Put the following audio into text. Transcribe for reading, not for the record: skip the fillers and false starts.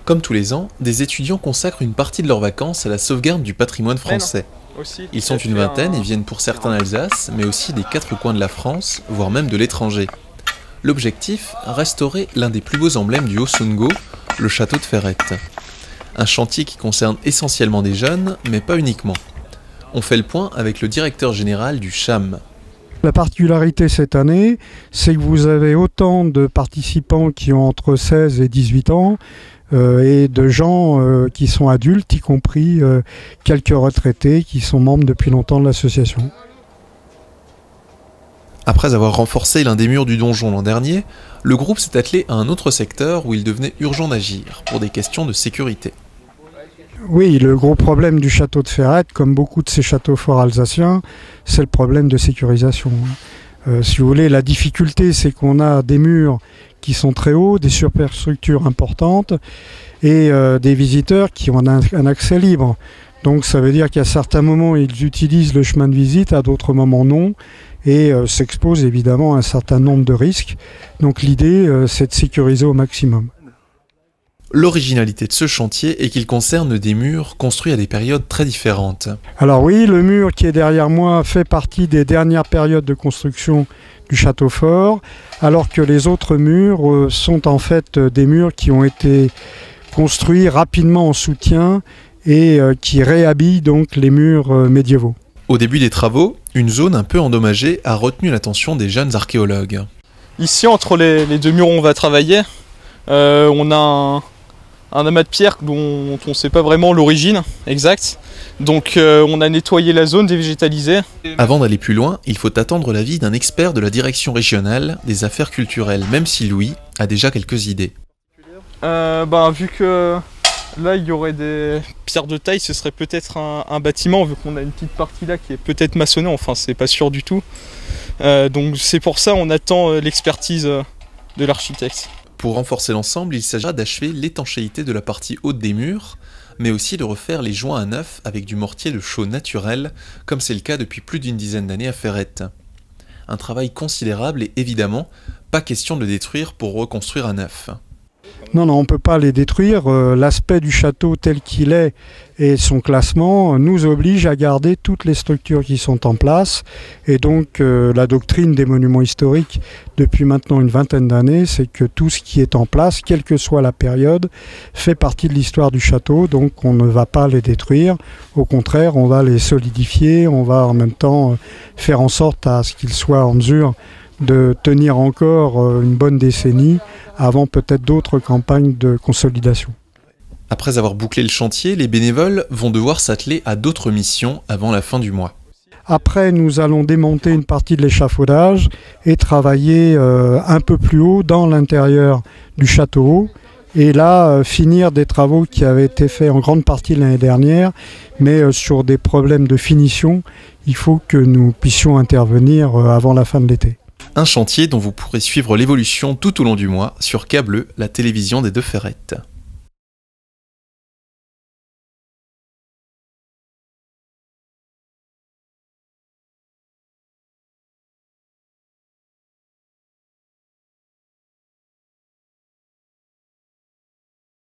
Comme tous les ans, des étudiants consacrent une partie de leurs vacances à la sauvegarde du patrimoine français. Ils sont une vingtaine et viennent pour certains d'Alsace, mais aussi des quatre coins de la France, voire même de l'étranger. L'objectif, restaurer l'un des plus beaux emblèmes du Haut-Sundgau, le château de Ferrette. Un chantier qui concerne essentiellement des jeunes, mais pas uniquement. On fait le point avec le directeur général du CHAM. La particularité cette année, c'est que vous avez autant de participants qui ont entre 16 et 18 ans et de gens qui sont adultes, y compris quelques retraités qui sont membres depuis longtemps de l'association. Après avoir renforcé l'un des murs du donjon l'an dernier, le groupe s'est attelé à un autre secteur où il devenait urgent d'agir, pour des questions de sécurité. Oui, le gros problème du château de Ferrette, comme beaucoup de ces châteaux forts alsaciens, c'est le problème de sécurisation. Si vous voulez, la difficulté, c'est qu'on a des murs qui sont très hauts, des superstructures importantes et des visiteurs qui ont un accès libre. Donc ça veut dire qu'à certains moments, ils utilisent le chemin de visite, à d'autres moments non, et s'exposent évidemment à un certain nombre de risques. Donc l'idée, c'est de sécuriser au maximum. L'originalité de ce chantier est qu'il concerne des murs construits à des périodes très différentes. Alors oui, le mur qui est derrière moi fait partie des dernières périodes de construction du château fort, alors que les autres murs sont en fait des murs qui ont été construits rapidement en soutien et qui réhabillent donc les murs médiévaux. Au début des travaux, une zone un peu endommagée a retenu l'attention des jeunes archéologues. Ici, entre les deux murs où on va travailler, on a un amas de pierre dont on ne sait pas vraiment l'origine exacte. Donc on a nettoyé la zone, dévégétalisée. Avant d'aller plus loin, il faut attendre l'avis d'un expert de la direction régionale des affaires culturelles, même si Louis a déjà quelques idées. Vu que là il y aurait des pierres de taille, ce serait peut-être un bâtiment, vu qu'on a une petite partie là qui est peut-être maçonnée, enfin c'est pas sûr du tout. Donc c'est pour ça on attend l'expertise de l'architecte. Pour renforcer l'ensemble, il s'agira d'achever l'étanchéité de la partie haute des murs, mais aussi de refaire les joints à neuf avec du mortier de chaux naturel, comme c'est le cas depuis plus d'une dizaine d'années à Ferrette. Un travail considérable et évidemment, pas question de le détruire pour reconstruire à neuf. Non, on ne peut pas les détruire. L'aspect du château tel qu'il est et son classement nous oblige à garder toutes les structures qui sont en place. Et donc la doctrine des monuments historiques depuis maintenant une vingtaine d'années, c'est que tout ce qui est en place, quelle que soit la période, fait partie de l'histoire du château. Donc on ne va pas les détruire. Au contraire, on va les solidifier. On va en même temps faire en sorte à ce qu'ils soient en mesure de tenir encore une bonne décennie avant peut-être d'autres campagnes de consolidation. Après avoir bouclé le chantier, les bénévoles vont devoir s'atteler à d'autres missions avant la fin du mois. Après, nous allons démonter une partie de l'échafaudage et travailler un peu plus haut dans l'intérieur du château. Et là, finir des travaux qui avaient été faits en grande partie l'année dernière, mais sur des problèmes de finition, il faut que nous puissions intervenir avant la fin de l'été. Un chantier dont vous pourrez suivre l'évolution tout au long du mois sur K-Bleu, la télévision des Deux Ferrettes.